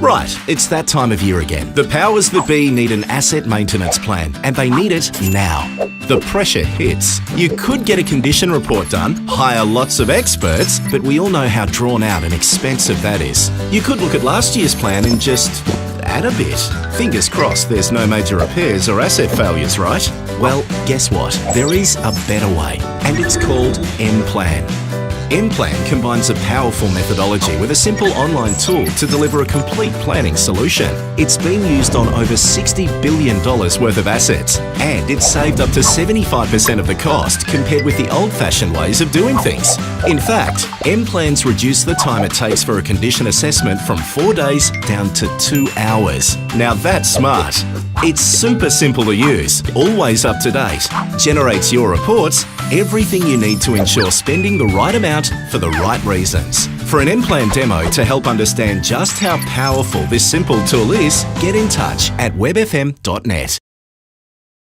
Right, it's that time of year again. The powers that be need an asset maintenance plan, and they need it now. The pressure hits. You could get a condition report done, hire lots of experts, but we all know how drawn out and expensive that is. You could look at last year's plan and just add a bit. Fingers crossed there's no major repairs or asset failures, right? Well, guess what? There is a better way, and it's called MPlan. MPlan combines a powerful methodology with a simple online tool to deliver a complete planning solution. It's been used on over $60 billion worth of assets, and it's saved up to 75% of the cost compared with the old-fashioned ways of doing things. In fact, MPlan's reduced the time it takes for a condition assessment from 4 days down to 2 hours. Now that's smart. It's super simple to use, always up to date, generates your reports, everything you need to ensure spending the right amount for the right reasons. For an MPlan demo to help understand just how powerful this simple tool is, get in touch at webfm.net.